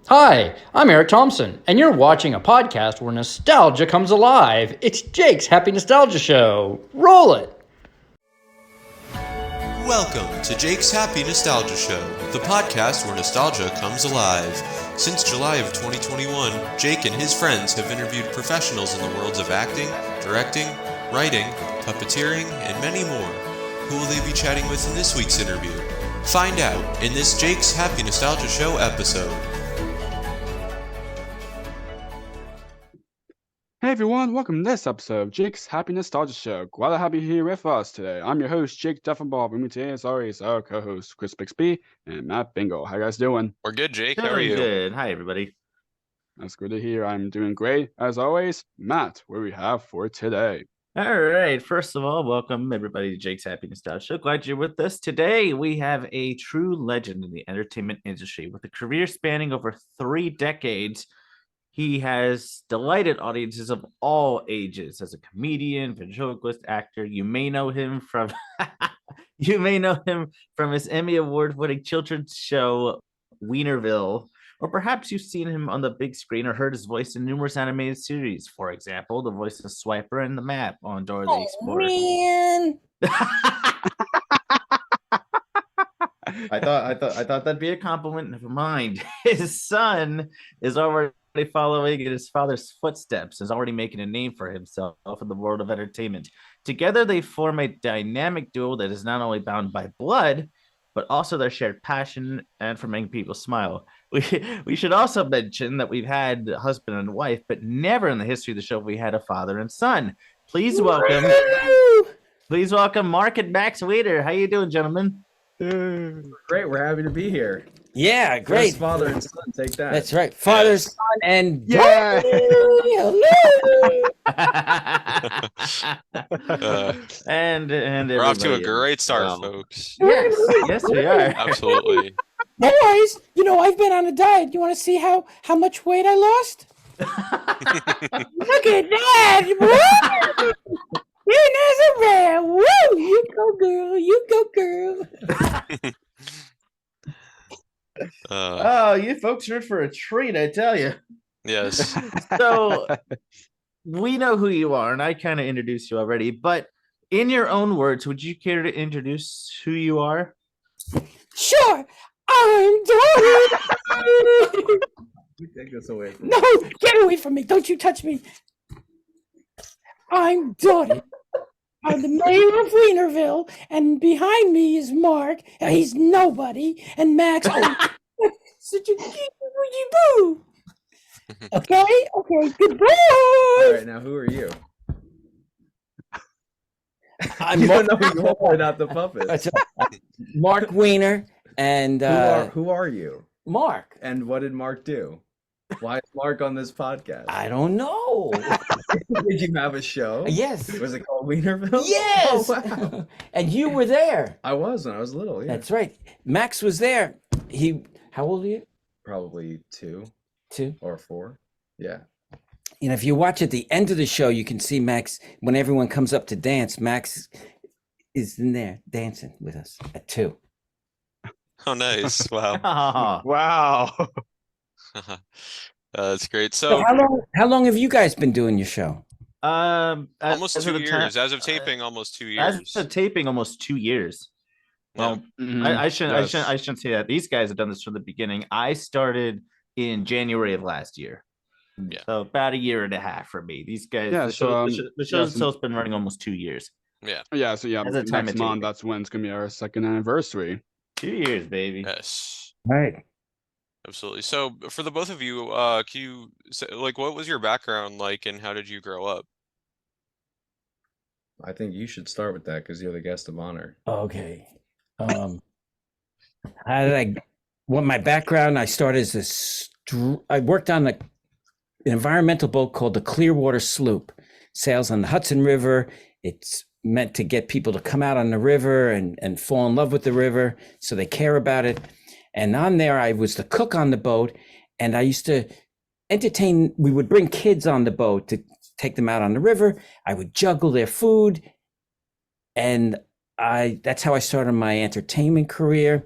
Hi, I'm Eric Thompson, and you're watching a podcast where nostalgia comes alive. It's Jake's Happy Nostalgia Show. Roll it! Welcome to Jake's Happy Nostalgia Show, the podcast where nostalgia comes alive. Since July of 2021, Jake and his friends have interviewed professionals in the worlds of acting, directing, writing, puppeteering, and many more. Who will they be chatting with in this week's interview? Find out in this Jake's Happy Nostalgia Show episode. Hey everyone, welcome to this episode of Jake's Happy Nostalgia Show. Glad to have you here with us today. I'm your host, Jake Deffinbaugh. With me today, as always, our co-hosts, Chris Bixby and Matt Bingel. How you guys doing? We're good, Jake. How are Doing you? good. Hi, everybody. That's good to hear. I'm doing great. As always, Matt, what do we have for today? All right. First of all, welcome everybody to Jake's Happy Nostalgia Show. Glad you're with us. Today, we have a true legend in the entertainment industry with a career spanning over 3 decades. He has delighted audiences of all ages as a comedian, ventriloquist, actor. You may know him from his Emmy Award-winning children's show Wienerville, or perhaps you've seen him on the big screen or heard his voice in numerous animated series. For example, the voice of Swiper and the Map on Dora the Explorer. Man. I thought that'd be a compliment. Never mind. His son is already following in his father's footsteps, is already making a name for himself in the world of entertainment. Together, they form a dynamic duo that is not only bound by blood, but also their shared passion and for making people smile. We should also mention that we've had husband and wife, but never in the history of the show have we had a father and son. Please welcome Marc and Max Weiner. How you doing, gentlemen? Great, we're happy to be here. Yeah, great. Best father and son, take that. That's right. Father, son, and Yeah. hello. and We're off to a everybody great start, else. folks. Yes, we are. Absolutely. Boys, I've been on a diet. You want to see how much weight I lost? Look at that. Woo! You're Nazareth. Woo! You go, girl. You go, girl. Oh, you folks are in for a treat, I tell you. Yes. So we know who you are, and I kind of introduced you already, but in your own words, would you care to introduce who you are? Sure. I'm Dory. You take this away from No, get away from me. Don't you touch me. I'm Dottie. I'm the mayor of Wienerville, and behind me is Mark. He's nobody. And Max, such a cute boo. Okay, goodbye. All right, now who are you? I'm You don't Mark, know who you are without the puppets. Mark Weiner, and Who are you? Mark. And what did Mark do? Why is Mark on this podcast? I don't know. Did you have a show? Yes. Was it called Wienerville? Yes. Oh, wow. And you were there. I was when I was little, yeah. That's right. Max was there. How old are you? Probably 2 2. or 4. Yeah. If you watch at the end of the show, you can see Max when everyone comes up to dance. Max is in there dancing with us at 2. Oh, nice. Wow. Oh, Wow. That's great. So So, how long have you guys been doing your show? almost as 2 of the time- years. As of taping, almost 2 As years. of taping, almost 2 years. Well, I shouldn't say that. These guys have done this from the beginning. I started in January of last year. Yeah. So about a year and a half for me. These guys, Yeah, the so, show yeah, itself's been running almost 2 years. Yeah. Yeah, so At the time next of month, taping. that's when it's going to be our 2nd anniversary. 2 years, baby. Yes. Right. Absolutely. So, for the both of you, can you say, like, what was your background like, and how did you grow up? I think you should start with that because you're the guest of honor. Okay. What my background? I started as I worked on an environmental boat called the Clearwater Sloop. Sails on the Hudson River. It's meant to get people to come out on the river and fall in love with the river, so they care about it. And on there, I was the cook on the boat, and I used to entertain. We would bring kids on the boat to take them out on the river. I would juggle their food, and that's how I started my entertainment career.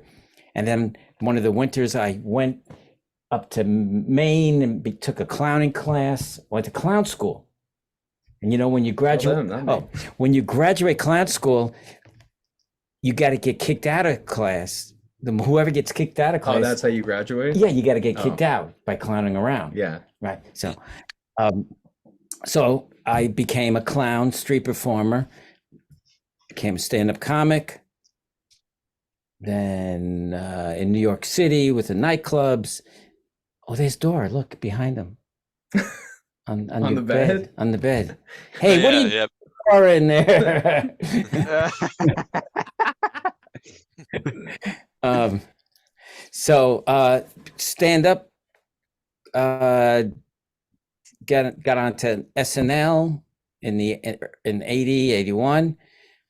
And then one of the winters I went up to Maine and took a clowning class, went to clown school. And when you graduate, when you graduate clown school, you got to get kicked out of class. Whoever gets kicked out of class. Oh, that's how you graduate? Yeah, you got to get kicked out by clowning around. Yeah. Right. So I became a clown, street performer, became a stand-up comic. Then in New York City with the nightclubs. Oh, there's Dora. Look behind him. On the bed. On the bed. Hey, what are you doing in there? So stand up. Got onto SNL in 80, 81.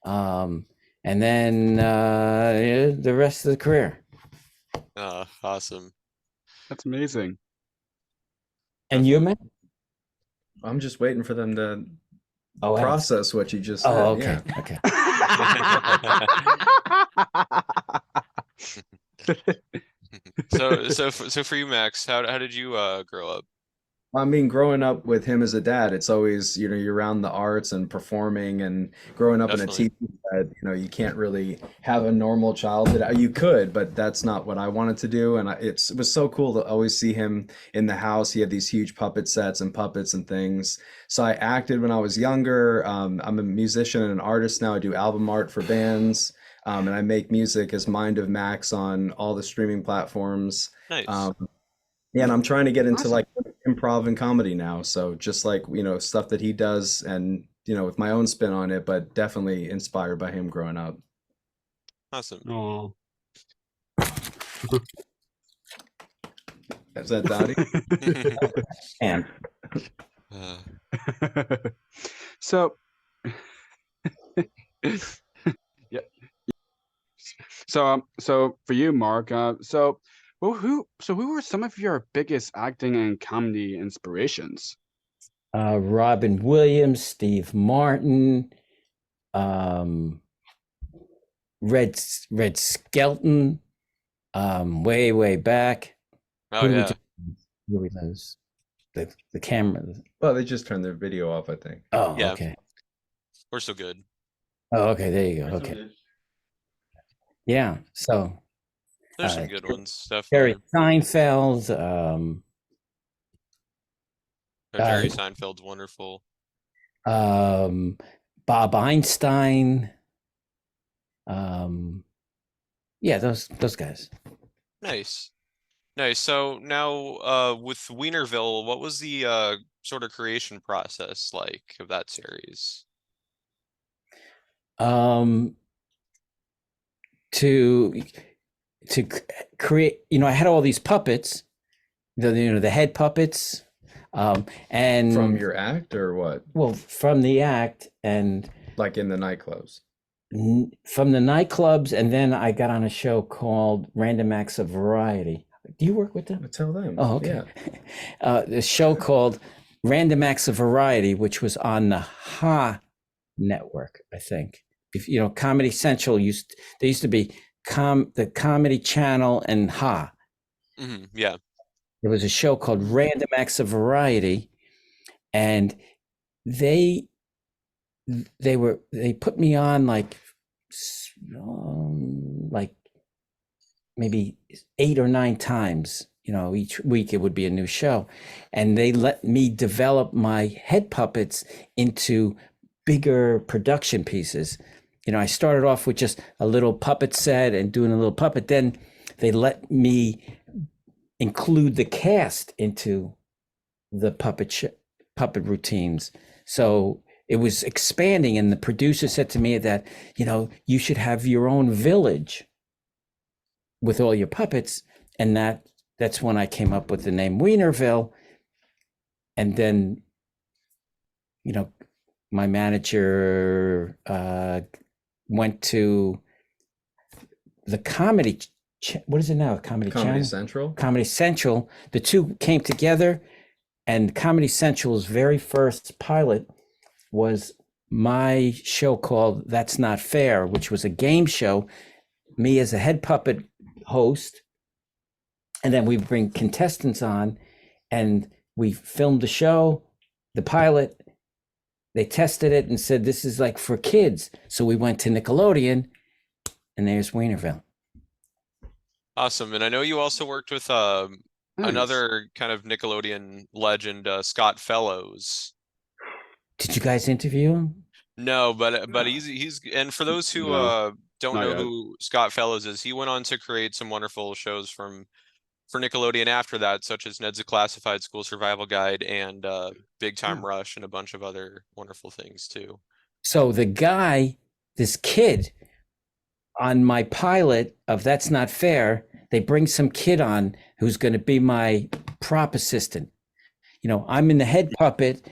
And then the rest of the career. Awesome. That's amazing. And you, man? I'm just waiting for them to process what you just said. Oh, okay. Okay. So for you, Max, how did you grow up? I mean, growing up with him as a dad, it's always, you're around the arts and performing, and growing up Definitely. in a TV set, you can't really have a normal childhood. You could, but that's not what I wanted to do. And it was so cool to always see him in the house. He had these huge puppet sets and puppets and things. So I acted when I was younger. I'm a musician and an artist now. I do album art for bands. And I make music as Mind of Max on all the streaming platforms. Nice. Yeah, and I'm trying to get into like improv and comedy now. So just like, stuff that he does and, with my own spin on it, but definitely inspired by him growing up. Awesome. Oh. Is that Dottie? And So, yeah. So for you, Mark, who were some of your biggest acting and comedy inspirations? Robin Williams, Steve Martin, Red Skelton, way back. Oh yeah. Who we lose? The camera. Well, they just turned their video off, I think. Oh, Yeah. okay. We're so good. Oh, okay. There you go. Okay. Yeah. So There's some good ones. Jerry Definitely. Seinfeld. Jerry Seinfeld's wonderful. Bob Einstein. Yeah, those guys. Nice. So now with Wienerville, what was the sort of creation process like of that series? To create, I had all these puppets, the head puppets, and From your act or what? well, from the act and Like in the nightclubs? from the nightclubs, and then I got on a show called Random Acts of Variety. Do you work with them? Tell them. Oh, okay. Yeah. The show called Random Acts of Variety, which was on the Ha network, I think. If Comedy Central there used to be the Comedy Channel and Ha. Mm-hmm. Yeah. There was a show called Random Acts of Variety, and they put me on like maybe 8 or 9 times. Each week it would be a new show, and they let me develop my head puppets into bigger production pieces. I started off with just a little puppet set and doing a little puppet. Then they let me include the cast into the puppet routines. So it was expanding, and the producer said to me that, you should have your own village with all your puppets. And that's when I came up with the name Wienerville. And then, my manager went to the comedy, what is it now? Comedy Channel? Central? Comedy Central. The two came together, and Comedy Central's very first pilot was my show called That's Not Fair, which was a game show. Me as a head puppet host, And then we bring contestants on, and we filmed the show, the pilot. They tested it and said, this is like for kids. So we went to Nickelodeon, and there's Wienerville. Awesome. And I know you also worked with Nice. another kind of Nickelodeon legend, Scott Fellows. Did you guys interview him? No, but he's and for those who don't Not know yet. who Scott Fellows is, he went on to create some wonderful shows for Nickelodeon after that, such as Ned's Classified School Survival Guide and Big Time Rush and a bunch of other wonderful things too. So the guy, this kid on my pilot of That's Not Fair, they bring some kid on who's going to be my prop assistant. You know, I'm in the head puppet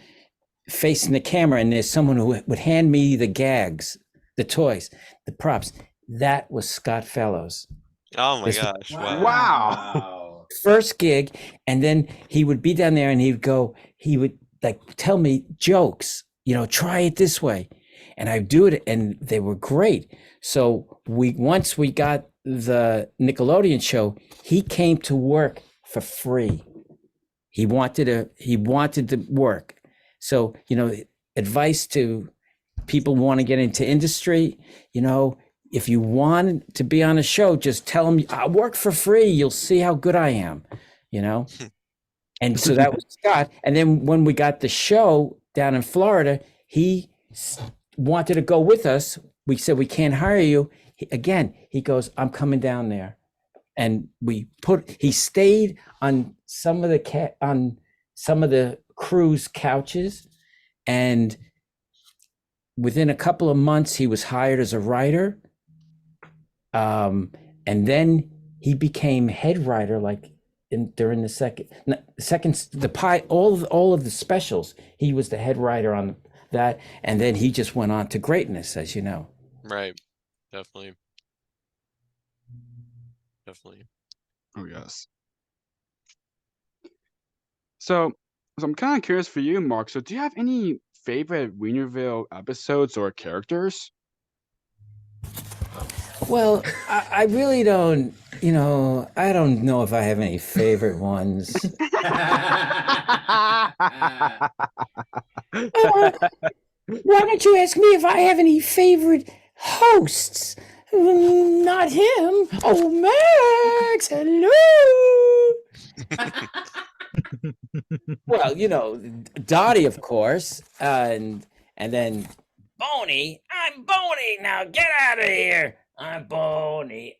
facing the camera, and there's someone who would hand me the gags, the toys, the props. That was Scott Fellows. Oh my This- gosh! Wow. Wow. First gig, and then he would be down there and he would like tell me jokes, you know, try it this way. And I do it, and they were great. So once we got the Nickelodeon show, he came to work for free. He wanted to work. So, you know, advice to people who want to get into industry, you know, if you want to be on a show, just tell them, I work for free. You'll see how good I am, you know? And so that was Scott. And then when we got the show down in Florida, he wanted to go with us. We said, we can't hire you. He goes, I'm coming down there. And he stayed on some of the crew's couches. And within a couple of months, he was hired as a writer. And then he became head writer, like during all of the specials. He was the head writer on that, and then he just went on to greatness, as you know. Right. Definitely. Oh yes. So I'm kind of curious for you, Mark. So do you have any favorite Wienerville episodes or characters? Well, I really don't, you know, I don't know if I have any favorite ones. Why don't you ask me if I have any favorite hosts? Not him. Oh, Max, hello. Well, you know, Dottie, of course, and then Boney. I'm Boney. Now get out of here. I'm Boney.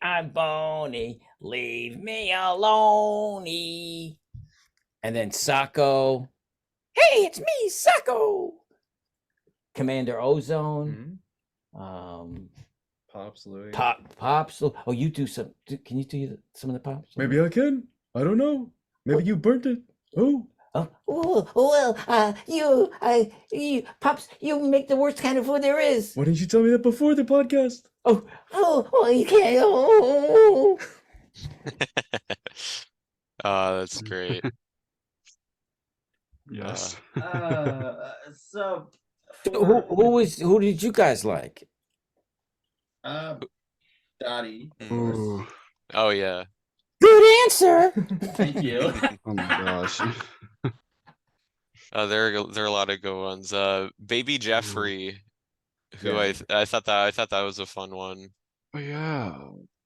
Leave me alone. And then Sacco. Hey, it's me, Sacco. Commander Ozone. Pops Louie. Pops. Oh, you do some. Can you do some of the pops? Maybe I can. I don't know. Maybe you burnt it. Oh. You, Pops, you make the worst kind of food there is. Why didn't you tell me that before the podcast? Well, you can't. Oh. That's great. Yes. So Who did you guys like? Dottie. Ooh. Oh yeah. Good answer. Thank you. Oh my gosh. There are a lot of good ones. Baby Jeffrey, who Yeah. I thought that was a fun one. Oh yeah.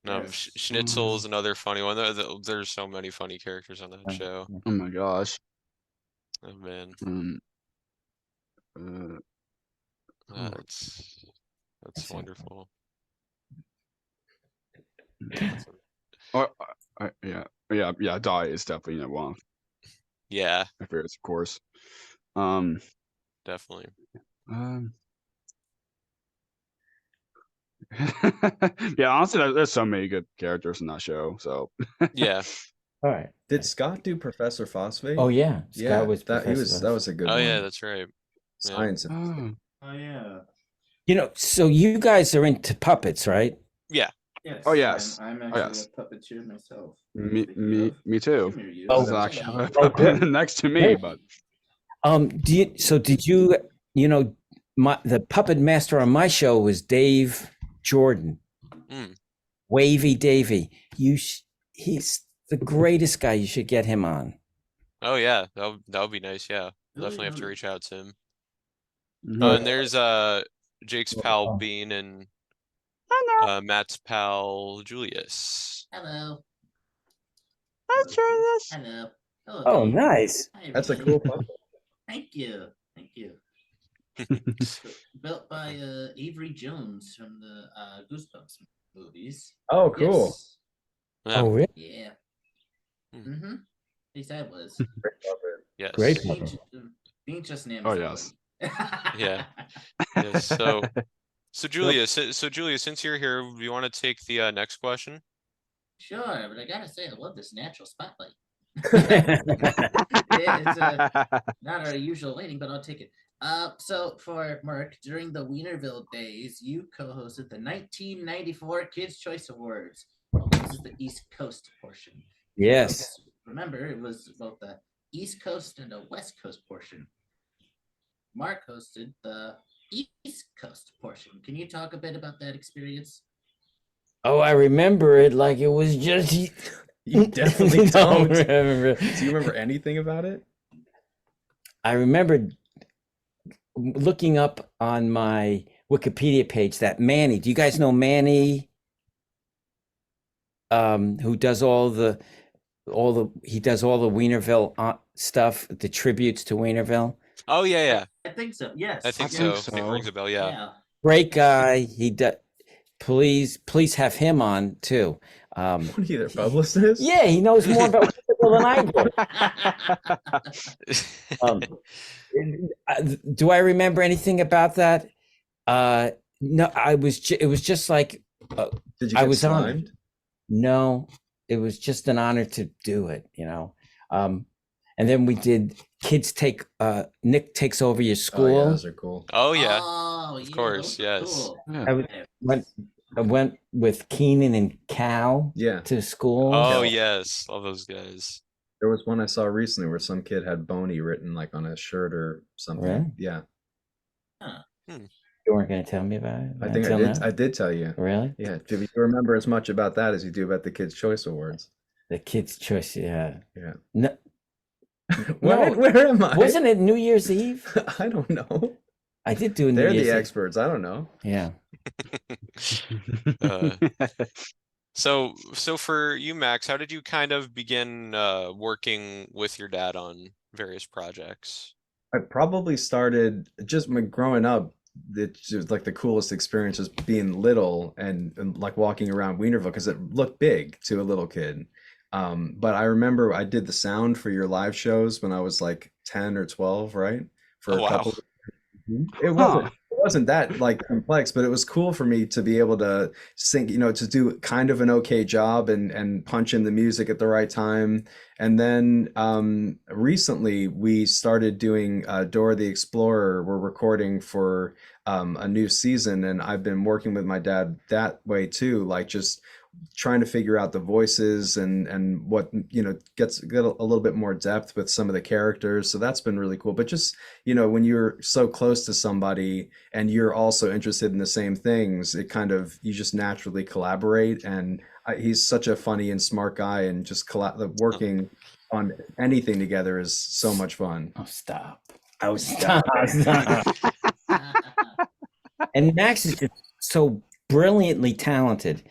Yes. Schnitzel's another funny one. There's so many funny characters on that show. Oh my gosh. Oh man, that's wonderful. Yeah. Die is definitely one of Yeah, my favorites, of course. definitely. Yeah, honestly, there's so many good characters in that show. So Yeah. All right. Did Scott do Professor Phosphate? Oh yeah. yeah. Scott was That Professor was a good Oh one. yeah, that's right. Science. oh, Oh yeah. You know, so you guys are into puppets, right? Yes. Oh, yes. I'm Oh, actually yes. a puppeteer myself. me too. Come here, you. This is Oh. actually Oh, good. next to me, Hey. but Did you know, the puppet master on my show was Dave Jordan. Mm. Wavy Davy. He's the greatest guy. You should get him on. Oh yeah, that would be nice. Yeah, Really, definitely have to really. reach out to him. Mhm. And there's Jake's pal Bean and Matt's pal Julius. Hello. Julius. Hello. Hello. Oh, Dave. nice. Hi, That's a everybody. cool puppet. Thank you. Thank you. Built by Avery Jones from the Goosebumps movies. Oh, cool. Yes. Yeah. Oh, really? Yeah. Hmm. Mm-hmm. At least I was. Great puppet. Yes. Great. Being just an Oh, Amazon. yes. Yeah. Yes. So Julius, since you're here, do you want to take the next question? Sure, but I gotta say, I love this natural spotlight. Yeah. It's not our usual lighting, but I'll take it. So for Mark, during the Wienerville days, you co-hosted the 1994 Kids' Choice Awards. This is the East Coast portion. Yes. Remember, it was both the East Coast and the West Coast portion. Mark hosted the East Coast portion. Can you talk a bit about that experience? Oh, I remember it like it was just. You definitely don't don't. remember. Do you remember anything about it? I remember looking up on my Wikipedia page that Manny. Do you guys know Manny? Who does all the Wienerville stuff, the tributes to Wienerville. Oh yeah. I think so. Yes. I think I so. think I think it so. rings a bell. Yeah. Great guy. He does. Please have him on too. What are you, their publicist? Yeah, he knows more about Wienerville than I do. Do I remember anything about that? No, it was just like Did you I get was honored. slimed? No, it was just an honor to do it, and then we did Nick Takes Over Your Oh, School. yeah, those are cool. Oh yeah. Oh, Of yeah, course, those are yes. cool. Yeah. I went with Keenan and Cal Yeah. to school. Oh Kel. yes, all those guys. There was one I saw recently where some kid had Boney written like on a shirt or something. Really? Yeah. You weren't going to tell me about it? I think I until did. now? I did tell you. Really? Yeah. Do you remember as much about that as you do about the Kids' Choice Awards? The Kids' Choice, yeah. Yeah. No, Where, No, where am I? wasn't it New Year's Eve? I don't know. I did do a New They're Year's the Eve. experts. I don't know. Yeah. So for you, Max, how did you kind of begin working with your dad on various projects? I probably started just growing up. It's just like the coolest experience was being little and like walking around Wienerville because it looked big to a little kid. But I remember I did the sound for your live shows when I was like 10 or 12, right? For Oh, a wow. couple. It wasn't that like complex, but it was cool for me to be able to sing, to do kind of an okay job and punch in the music at the right time. And then recently we started doing Dora the Explorer. We're recording for a new season, and I've been working with my dad that way too, like just trying to figure out the voices and what get a little bit more depth with some of the characters. So that's been really cool. But just when you're so close to somebody and you're also interested in the same things, it kind of, you just naturally collaborate. And he's such a funny and smart guy, and just working on anything together is so much fun. Oh, stop. Oh, stop. And Max is just so brilliantly talented,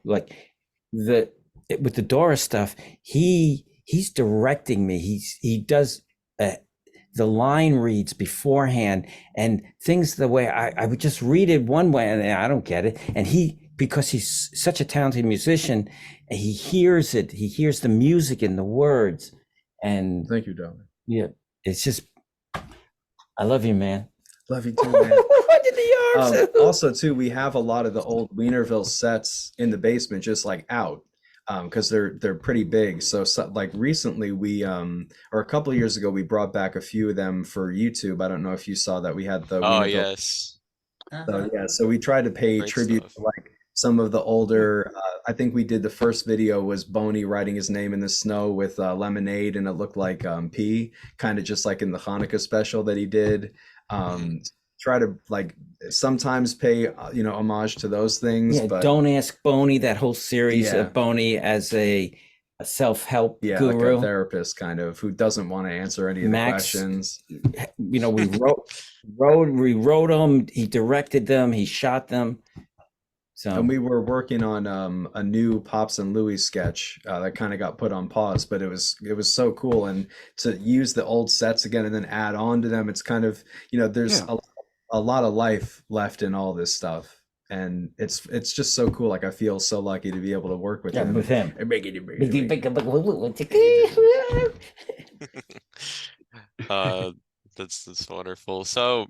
like with the Dora stuff, he's directing me. He does the line reads beforehand and things the way I would just read it one way and I don't get it. And because he's such a talented musician, he hears it. He hears the music and the words. And Thank you, darling. yeah, it's just, I love you, man. Love you too, man. What did the arms do? Also, too, we have a lot of the old Wienerville sets in the basement, just like out, because they're pretty big. So like recently, we or a couple of years ago, we brought back a few of them for YouTube. I don't know if you saw that. We had the Oh Wienerville. yes. So yeah, so we tried to pay Great tribute stuff. to like some of the older. I think we did the first video was Boney writing his name in the snow with lemonade, and it looked like pee, kind of just like in the Hanukkah special that he did. Try to like sometimes pay homage to those things, Yeah, but Don't Ask Boney, that whole series Yeah. of Boney as a a self-help Yeah, guru. like a therapist kind of who doesn't want to answer any of the Max, questions. we wrote them, he directed them, he shot them. So And we were working on a new Pops and Louie sketch that kind of got put on pause, but it was so cool. And to use the old sets again and then add on to them, it's kind of, there's a lot of life left in all this stuff. And it's just so cool. Like I feel so lucky to be able to work with him. With him. That's wonderful. So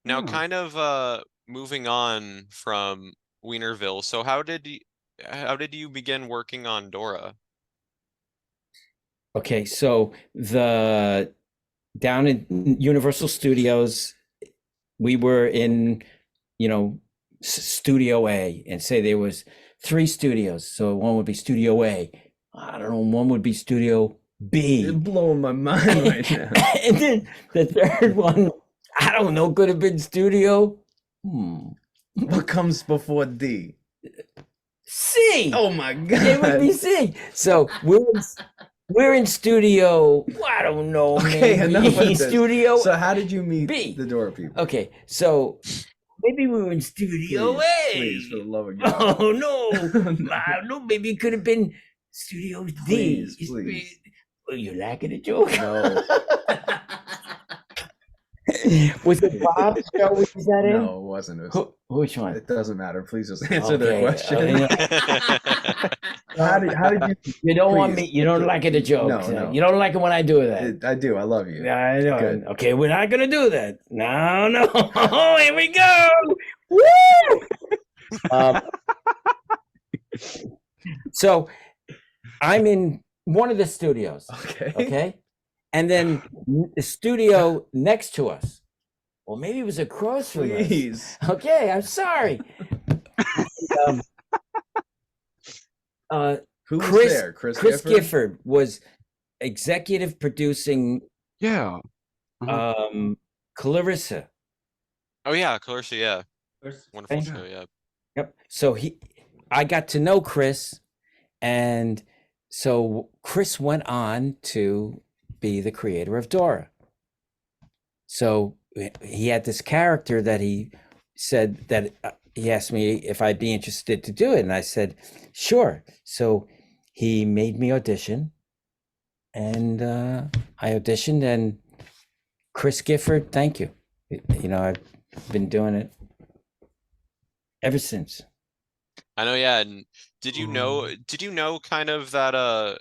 now kind of moving on from Wienerville. So how did you begin working on Dora? Okay, so down in Universal Studios, we were in, Studio A, and say there was 3 studios. So one would be Studio A. I don't know, one would be Studio B. You're blowing my mind right now. And then the third one, I don't know, could have been Studio What comes before D? C. Oh my God. It would be C. So we're in Studio, I don't know, Okay, enough maybe of this. Studio. So how did you meet B. the Dora people? Okay, so maybe we were in Studio Please, A. please, for the love of God. Oh no, I don't know. Maybe it could have been Studio D. Please. Well, you liking the joke? No. Was it Bob's show? Was that in? No, it wasn't. It was, Which one? it doesn't matter. Please just answer the Okay, question. How did you? You don't want Please. me. You don't like it the joke. No. You don't like it when I do that. I do. I love you. Yeah, I know. Good. Okay, we're not gonna do that. No. Oh, here we go. Woo! So I'm in one of the studios. Okay. And then the studio next to us. Well, maybe it was across from us. Please. Okay, I'm sorry. Who was Chris there? Chris Gifford was executive producing Yeah. Clarissa. Oh yeah, Clarissa, yeah. Wonderful Thank show, yeah. Yep. So I got to know Chris, and so Chris went on to be the creator of Dora. So he had this character that he said that he asked me if I'd be interested to do it, and I said, sure. So he made me audition, and I auditioned, and Chris Gifford, thank you. I've been doing it ever since. I know, yeah. And did you know kind of that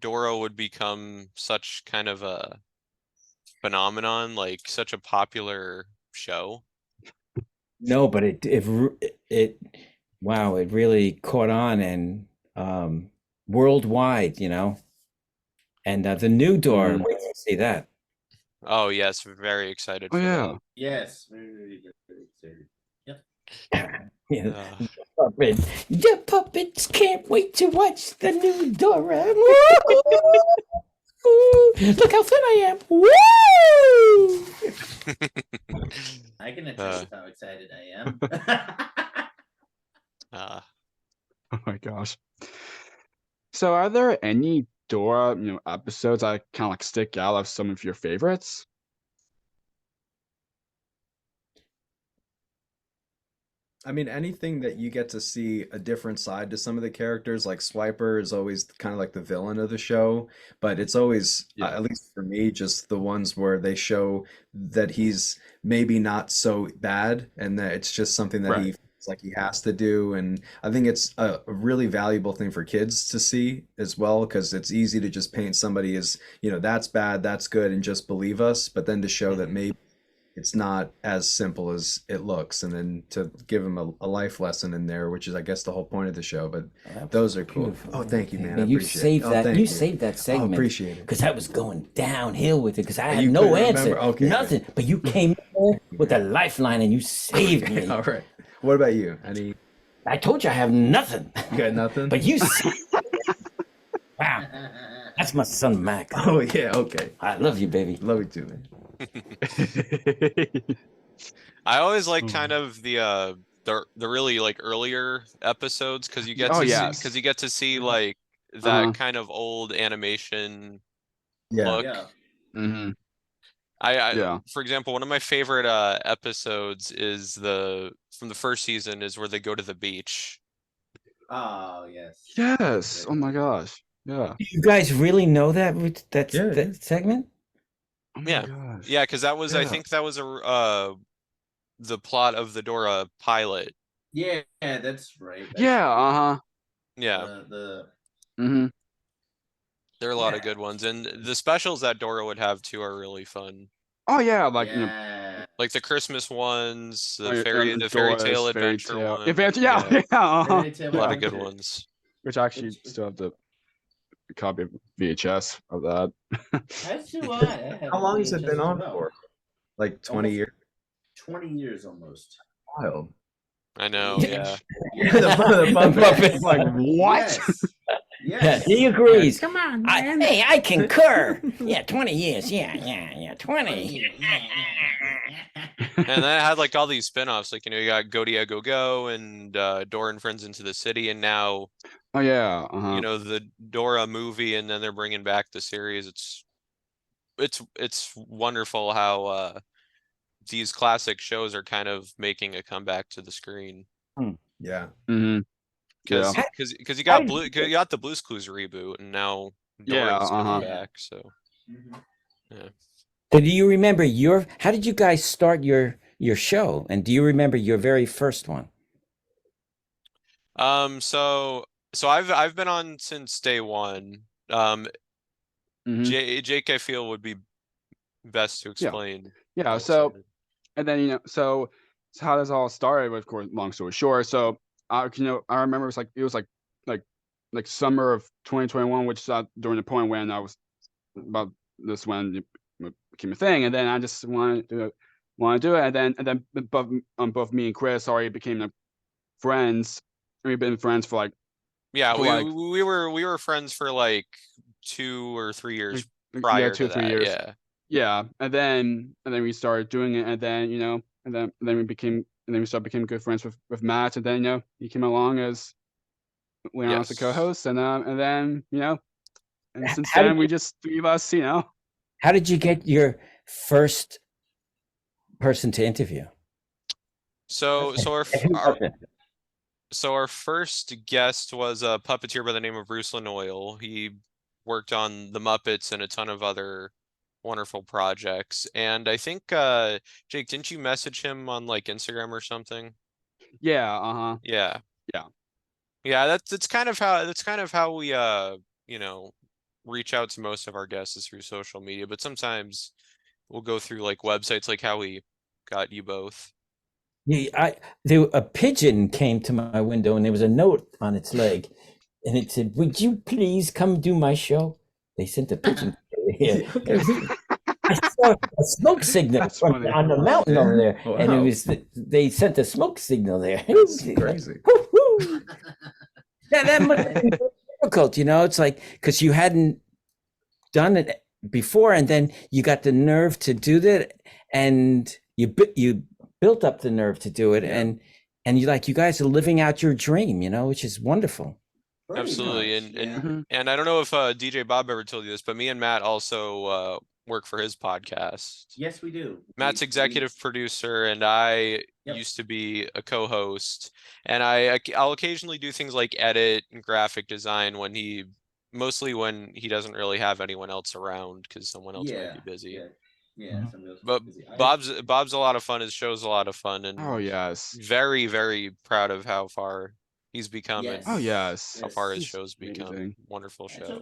Dora would become such kind of a phenomenon, like such a popular show? No, but it wow, it really caught on and worldwide, and the new Dora, wait to see that. Oh yes, very excited for yeah. that. Yes, very, very excited. Yep. Yeah. The puppets can't wait to watch the new Dora. Look how thin I am. Woo! I can attest how excited I am. Oh my gosh. So are there any Dora, episodes that kind of like stick out as some of your favorites? I mean, anything that you get to see a different side to some of the characters, like Swiper is always kind of like the villain of the show, but it's always, at least for me, just the ones where they show that he's maybe not so bad and that it's just something that he feels like he has to do. And I think it's a really valuable thing for kids to see as well, because it's easy to just paint somebody as, that's bad, that's good, and just believe us. But then to show that maybe it's not as simple as it looks, and then to give him a life lesson in there, which is, I guess, the whole point of the show. But those are cool. Oh, thank you, man. I You appreciate saved it. that. You saved that segment. Appreciate it. Because I was going downhill with it. Because I had You no couldn't answer, remember? Okay. nothing. But you came in with a lifeline and you saved me. All right. What about you? Any? I told you I have nothing. You got nothing? But you. Wow, that's my son Mac. Oh yeah. Okay. I love you, baby. Love you too, man. I always like kind of the really like earlier episodes because you get to see like that kind of old animation look. Yeah. Mm-hmm. I for example, one of my favorite episodes is from the first season is where they go to the beach. Oh yes. Yes. Oh my gosh. Yeah. You guys really know that Yeah. that segment? Oh my Yeah. gosh. Yeah, because that was I Yeah. think that was the plot of the Dora pilot. Yeah, that's right. Yeah. Uh-huh. Yeah. Mm-hmm. There are a lot of good ones, and the specials that Dora would have too are really fun. Oh yeah, like Like the Christmas ones, the and fairy Dora's tale fairy adventure tale. one. Adventure, yeah. Uh-huh. Fairy Tale A lot of Adventure. good ones. Which I actually still have the copy of VHS of that. As do I. How long has it been on for? Like 20 Almost years? 20 years almost. Wild. I know, yeah. The Muppets. Like what? Yes. Yeah, Yes. he agrees. Come on, man. Hey, I concur. Yeah, 20 years. Yeah, 20. And then it had like all these spin-offs, like you got Go Diego Go and Dora and Friends Into the City, and now Oh yeah. Uh-huh. the Dora movie, and then they're bringing back the series. It's wonderful how these classic shows are kind of making a comeback to the screen. Yeah. Mm-hmm. Because you got the Blue's Clues reboot, and now Dora's coming back. So yeah. So do you remember how did you guys start your show? And do you remember your very first one? So I've been on since day one. Jake, I feel would be best to explain. Yeah. So, and then so how this all started. Of course, long story short. So I remember it was like summer of 2021, which is during the point when I was about this when it became a thing, and then I just wanted to do it, and then both me and Chris already became friends. We've been friends for we were friends for like 2 or 3 years prior to 2 or 3 that. years. Yeah, and then we started doing it, and then we became good friends with Matt, and then he came along as as a co-host, and then and since then we just three of us. How did you get your first person to interview? So our first guest was a puppeteer by the name of Bruce Lanoyle. He worked on the Muppets and a ton of other wonderful projects. And I think Jake, didn't you message him on like Instagram or something? Yeah. Uh-huh. Yeah. That's kind of how we reach out to most of our guests is through social media, but sometimes we'll go through like websites, like how we got you both. Yeah, a pigeon came to my window, and there was a note on its leg, and it said, "Would you please come do my show?" They sent a pigeon here. I saw a smoke signal on the mountain over there, and it was they sent a smoke signal there. That's crazy. Yeah, that must have been difficult, It's like because you hadn't done it before, and then you got the nerve to do that, and you built up the nerve to do it, and you guys are living out your dream, which is wonderful. Absolutely, and I don't know if DJ Bob ever told you this, but me and Matt also work for his podcast. Yes, we do. Matt's executive producer, and I used to be a co-host, and I'll occasionally do things like edit and graphic design mostly when he doesn't really have anyone else around because someone else might be busy. But Bob's a lot of fun. His show's a lot of fun, and very, very proud of how far he's become. How far his show's become. Wonderful show.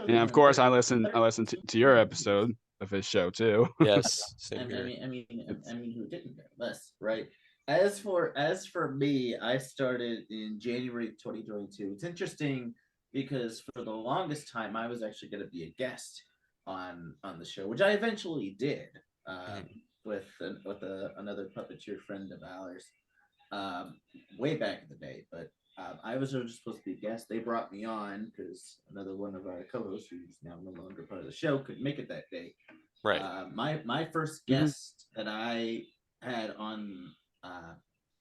And of course, I listen to your episode of his show too. Yes, same I here. mean, who didn't know this, right? As for me, I started in January 2022. It's interesting because for the longest time, I was actually going to be a guest on the show, which I eventually did with another puppeteer friend of ours way back in the day. But I was just supposed to be a guest. They brought me on because another one of our co-hosts, who's now no longer part of the show, couldn't make it that day. Right. My first guest that I had on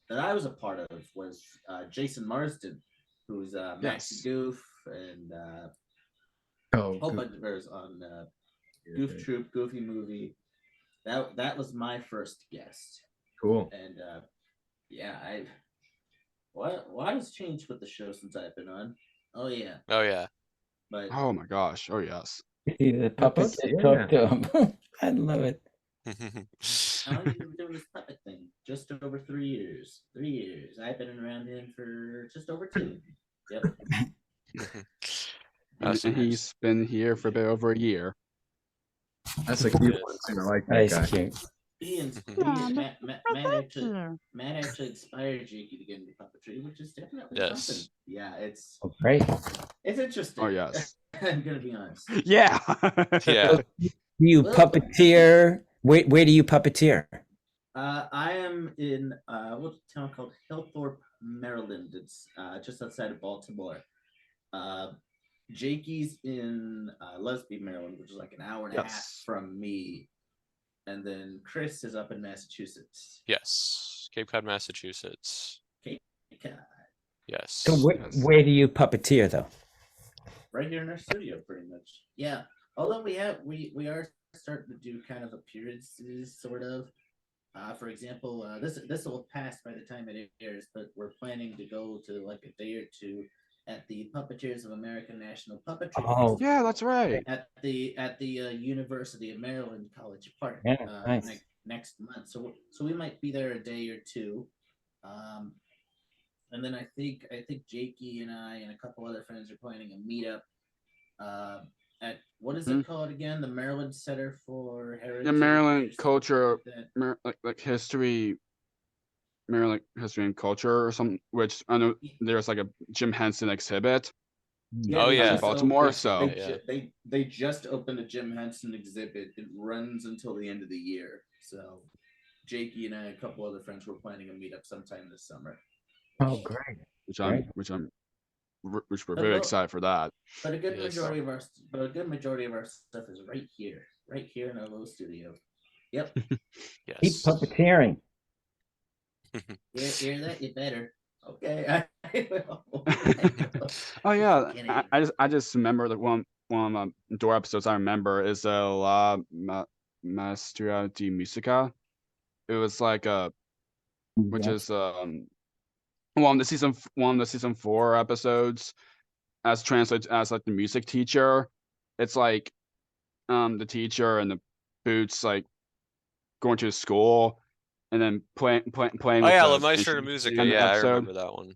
that I was a part of was Jason Marsden who's Max Yes. Goof and Oh, whole good. bunch of others on Goof Troop, Goofy Movie. That was my first guest, Cool. and yeah, what has changed with the show since I've been on? Oh yeah, Oh yeah. but Oh my gosh. Oh yes. The puppet Okay, just talk to him. I love it. how long have you been doing this puppet thing? Just over 3 years. 3 years. I've been around him for just over 2. Yep. And he's been here for a bit over a year. That's a cute one too. I like that Nice, guy. cute. Matt actually inspired Jakey to get into puppetry, which is definitely Yes. something. Yeah, it's Oh, great. interesting. Oh yes. I'm gonna be honest. Yeah. Yeah. Do you Well- puppeteer? Where do you puppeteer? I am in what's a town called Hillthorpe, Maryland. It's just outside of Baltimore. Jakey's in Lesby, Maryland, which is like an hour and a half Yes. from me. And then Chris is up in Massachusetts. Yes. Cape Cod, Massachusetts. God, Yes. So where do you puppeteer though? right here in our studio, pretty much. Yeah. Although we are starting to do kind of appearances, sort of. For example, this will pass by the time it airs, but we're planning to go to like a day or two at the Puppeteers of American National Puppetry Oh. Festival Yeah, that's right. at the University of Maryland College Park Yeah, nice. next month. So we might be there a day or two. And then I think Jakey and I and a couple other friends are planning a meetup at what is it called again? The Maryland Center for Heritage. The Maryland or something Culture, like that. like history, Maryland history and culture or something. Which I know there's like a Jim Henson exhibit. Oh, they yeah. just Baltimore, opened- so- they, ju- they just opened a Jim Henson exhibit. It runs until the end of the year. So Jakey and I and a couple other friends were planning a meetup sometime this summer. Oh, great. Which Right. we're very excited for that. But a good Yes. majority of our stuff is right here in our little studio. Yep. Keep Yes. puppeteering. Hear that? You better. Okay. I will. Oh yeah, Kidding. I just remember that one of the Dora episodes I remember is La Maestria di Musica. It was like which is one of the season 4 episodes, as translated as like the music teacher. It's like the teacher and the boots like going to school and then playing. Oh with yeah, the La Maestra de instruments Musica. in the Yeah, I episode. remember that one.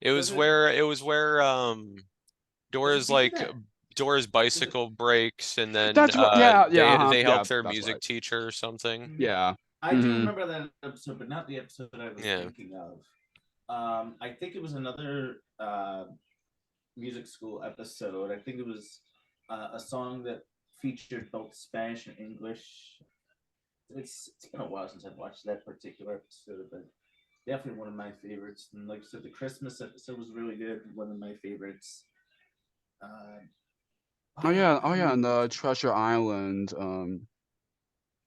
It was it- where Dora's do like that? Dora's bicycle breaks and then That's what- yeah, they help yeah, their that's music right. teacher or something. Yeah. I do Mhm. remember that episode, but not the episode I was Yeah. thinking of. I think it was another music school episode. I think it was a song that featured both Spanish and English. It's been a while since I've watched that particular episode, but definitely one of my favorites. And like I said, the Christmas episode was really good. One of my favorites. Oh yeah, and Treasure Island.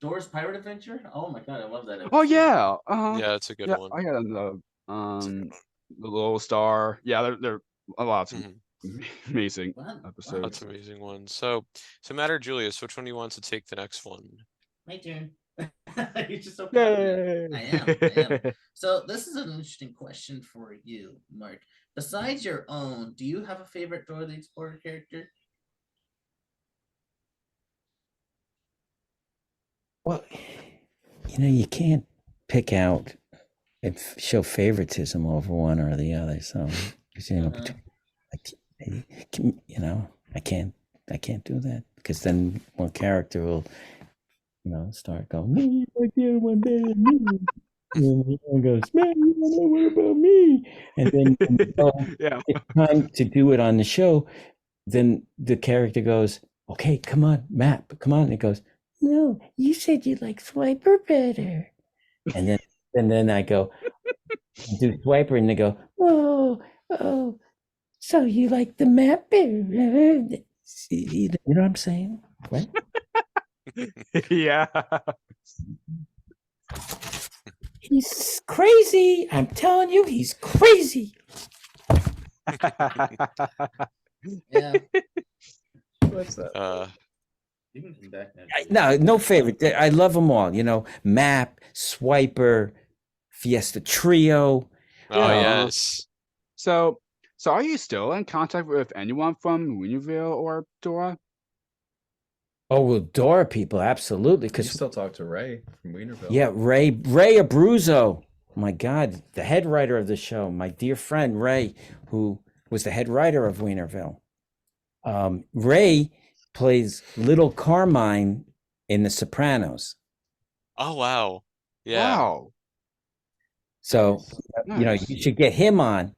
Dora's Pirate Adventure. Oh my god, I love that episode. Oh yeah. Yeah, it's a good Yeah. one. Oh yeah, and the Little Star. Yeah, they're a lot of Mhm. amazing Wow. episodes. That's an amazing one. So Matt or Julius, which one do you want to take the next one? My turn. You're just so proud of me. I am. So this is an interesting question for you, Mark. Besides your own, do you have a favorite Dora the Explorer character? Well, you can't pick out and show favoritism over one or the other. So, 'cause, between, I can't do that because then one character will, start going, "Me, like the other one better than me." And then the other one goes, "Man, you don't know what about me?" And then Yeah. it's time to do it on the show. Then the character goes, "Okay, come on, Matt, come on." And it goes, "No, you said you like Swiper better." And then I go, do Swiper, and they go, "Oh, so you like the map better?" You know what I'm saying? Right? Yeah. He's crazy. I'm telling you, he's crazy. Yeah. What's that? You can come back now. No favorite. I love them all. You know, Map, Swiper, Fiesta Trio. Oh Yeah. yes. So are you still in contact with anyone from Wienerville or Dora? Oh, well, Dora people, absolutely. You Because still talk to Ray from Wienerville. yeah, Ray Abruzzo. My God, the head writer of the show, my dear friend Ray, who was the head writer of Wienerville. Ray plays Little Carmine in The Sopranos. Oh wow. Yeah. Wow. So, you know, Nice. you should get him on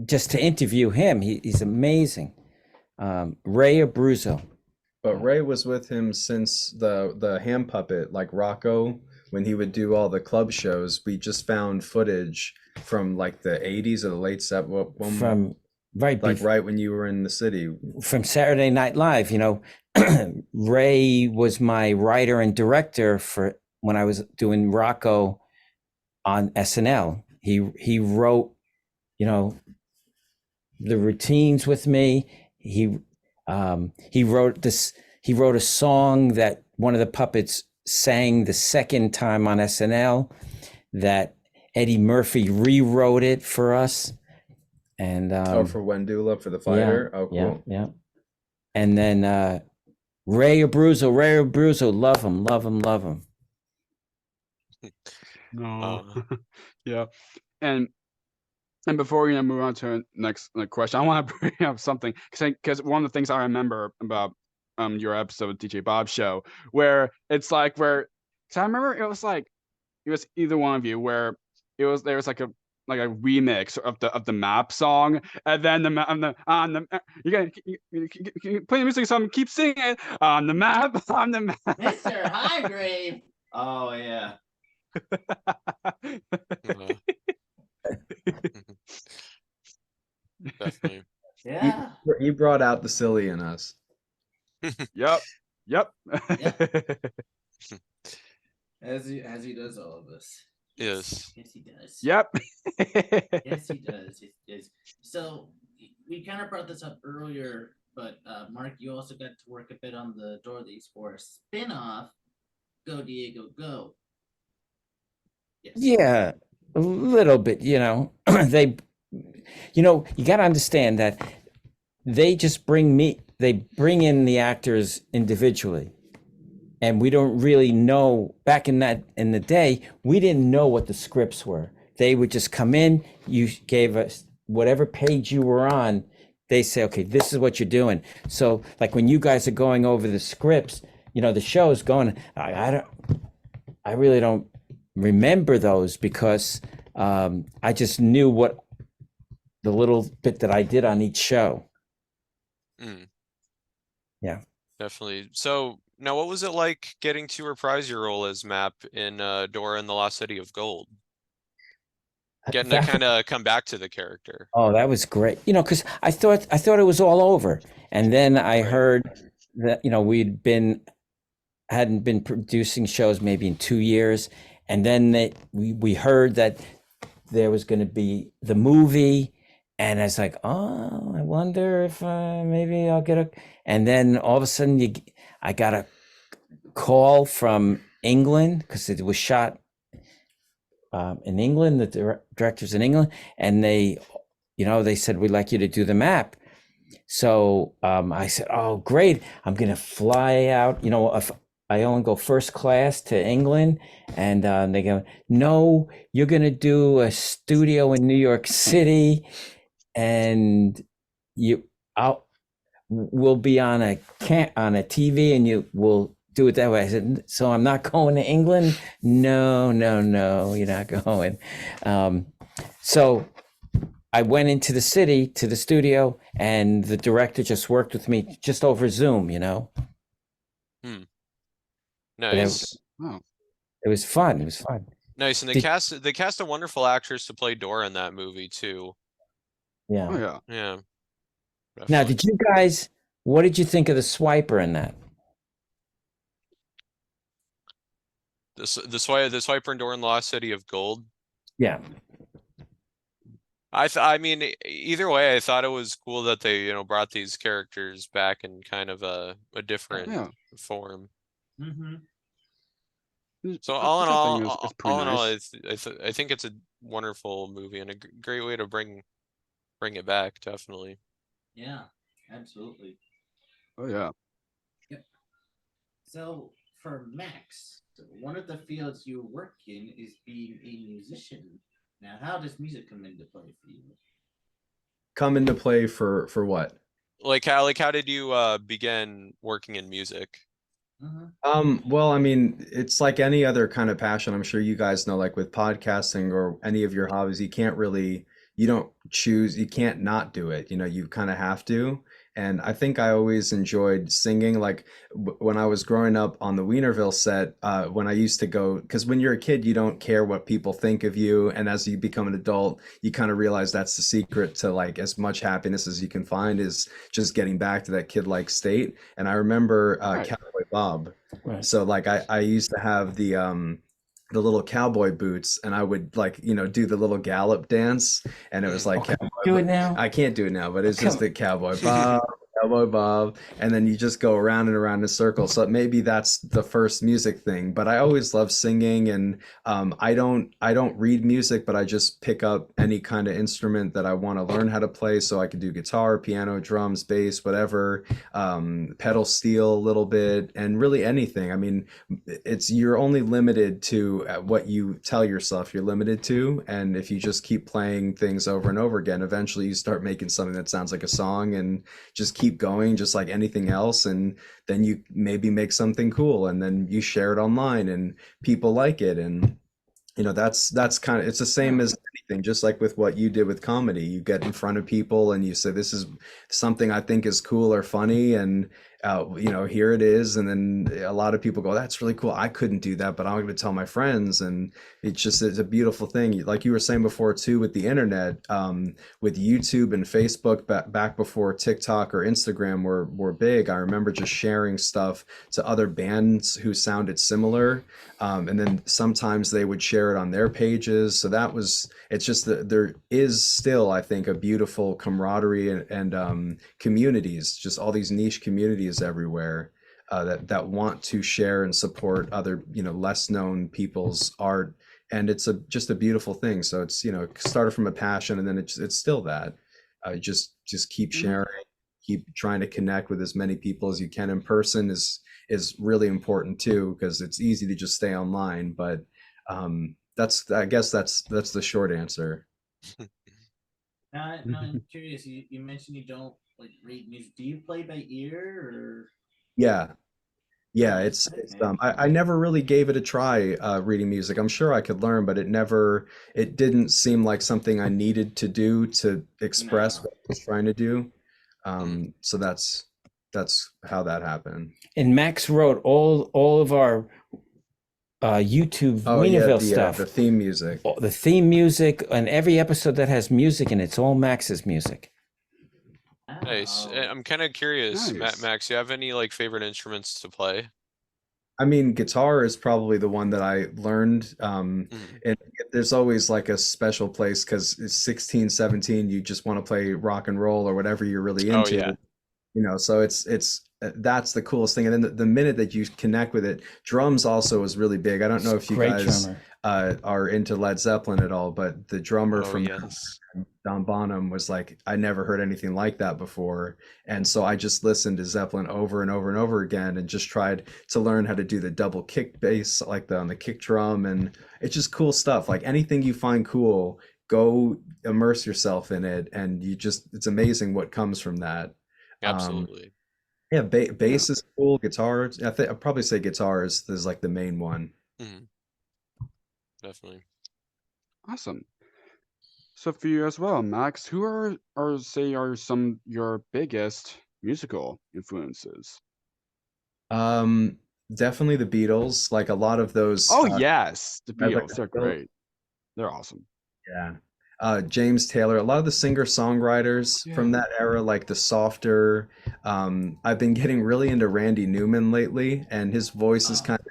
just to interview him. He's amazing. Ray Abruzzo. But Ray was with him since the hand puppet, like Rocco, when he would do all the club shows. We just found footage from like the 80s or the late 70s. From right Like right when you were in the city. from Saturday Night Live. You know, Ray was my writer and director for when I was doing Rocco on SNL. He wrote, you know, the routines with me. He wrote this. He wrote a song that one of the puppets sang the second time on SNL. That Eddie Murphy rewrote it for us. And For Wendula for the fighter. Oh, cool. yeah. And then Ray Abruzzo, love him. No. Yeah. And before we move on to the next question, I want to bring up something because one of the things I remember about your episode of DJ Bob's show, where it's like because I remember it was either one of you where there was like a remix of the map song, and then you gotta play the music, so keep singing it on the map, Mr. Highgrave. Oh yeah. Definitely. Yeah. He brought out the silly in us. Yep. As he does all of us. Yes. Yes, he does. Yep. Yes, he does. Yes. So we kind of brought this up earlier, but Mark, you also got to work a bit on the Dora the Explorer spin-off, Go Diego Go. Yes. Yeah, a little bit. You know, you got to understand that they just bring in the actors individually. And we don't really know, back in the day, we didn't know what the scripts were. They would just come in, you gave us whatever page you were on, they say, okay, this is what you're doing. So like when you guys are going over the scripts, you know, the show's going, I really don't remember those because I just knew what the little bit that I did on each show. Yeah. Definitely. So now, what was it like getting to reprise your role as Map in Dora and the Lost City of Gold? Getting to kind of come back to the character. Oh, that was great. You know, because I thought it was all over, and then I heard that hadn't been producing shows maybe in 2 years, and then we heard that there was going to be the movie, and I was like, oh, I wonder if maybe I'll get a. And then all of a sudden, I got a call from England because it was shot in England. The directors in England, and they said we'd like you to do the map. So I said, oh, great! I'm gonna fly out. You know, if I only go first class to England, and they go, no, you're gonna do a studio in New York City, and we'll be on a TV, and you will do it that way. I said, so I'm not going to England? No, you're not going. So I went into the city, to the studio, and the director just worked with me just over Zoom, you know? Nice. It was fun. Nice. And they cast a wonderful actress to play Dora in that movie too. Yeah. Oh yeah. Yeah. Now, Definitely. what did you think of the swiper in that? The swiper in Dora and the Lost City of Gold. Yeah. I mean, either way, I thought it was cool that they, brought these characters back in kind of a different Yeah. form. Mm-hmm. So Which all in I all, think is pretty all in all, nice. I think it's a wonderful movie and a great way to bring it back, definitely. Yeah, absolutely. Oh yeah. Yep. So for Max, one of the fields you work in is being a musician. Now, how does music come into play for you? Come into play for what? How did you begin working in music? Well, I mean, it's like any other kind of passion. I'm sure you guys know, like with podcasting or any of your hobbies, you don't choose, you can't not do it. You know, you kind of have to. And I think I always enjoyed singing. Like when I was growing up on the Wienerville set, when I used to go, because when you're a kid, you don't care what people think of you. And as you become an adult, you kind of realize that's the secret to like as much happiness as you can find is just getting back to that kid-like state. And I remember Right. Cowboy Bob. Right. So like I used to have the little cowboy boots and I would like, do the little gallop dance and it was like Do it now. I can't do it now, but it's just Come- the cowboy Bob, and then you just go around and around in a circle. So maybe that's the first music thing. But I always love singing, and I don't read music, but I just pick up any kind of instrument that I want to learn how to play. So I can do guitar, piano, drums, bass, whatever, pedal steel a little bit, and really anything. I mean, you're only limited to what you tell yourself you're limited to, and if you just keep playing things over and over again, eventually you start making something that sounds like a song, and just keep going, just like anything else, and then you maybe make something cool, and then you share it online, and people like it, and that's kind of it's the same as anything, just like with what you did with comedy. You get in front of people and you say, this is something I think is cool or funny, and here it is, and then a lot of people go, that's really cool, I couldn't do that, but I'm going to tell my friends, and it's a beautiful thing, like you were saying before too, with the internet, with YouTube and Facebook, back before TikTok or Instagram were big. I remember just sharing stuff to other bands who sounded similar, and then sometimes they would share it on their pages. So it's just that there is still, I think, a beautiful camaraderie and communities, just all these niche communities everywhere, that want to share and support other, less known people's art. And it's just a beautiful thing. So it's, started from a passion, and then it's still that. Just keep sharing, keep trying to connect with as many people as you can in person is really important too, because it's easy to just stay online. But I guess that's the short answer. Now I'm curious. You mentioned you don't like read music. Do you play by ear or? Yeah. I never really gave it a try, reading music. I'm sure I could learn, but it didn't seem like something I needed to do to express what I was trying to do. So that's how that happened. And Max wrote all of our YouTube Wieneville stuff. The theme music. The theme music, and every episode that has music in it's all Max's music. Nice. I'm kind of curious, Nice. Max, you have any favorite instruments to play? I mean, guitar is probably the one that I learned. And there's always like a special place because it's 16, 17, you just want to play rock and roll or whatever you're really Oh, into. yeah. So that's the coolest thing. And then the minute that you connect with it, drums also is really big. I don't know if you Great guys drummer. are into Led Zeppelin at all, but the drummer Oh, from yes. Don Bonham was like, I never heard anything like that before. And so I just listened to Zeppelin over and over and over again, and just tried to learn how to do the double kick bass, like on the kick drum. And it's just cool stuff. Like anything you find cool, go immerse yourself in it. And it's amazing what comes from that. Absolutely. Yeah, bass is cool. Guitar, I'd probably say guitar is like the main one. Definitely. Awesome. So for you as well, Max, who are some your biggest musical influences? Definitely the Beatles. Like a lot of those. Oh yes, the I like Beatles. the They're Beatles. great. They're awesome. Yeah. James Taylor, a lot of the singer-songwriters from that era, like the softer. I've been getting really into Randy Newman lately, and his voice is kind of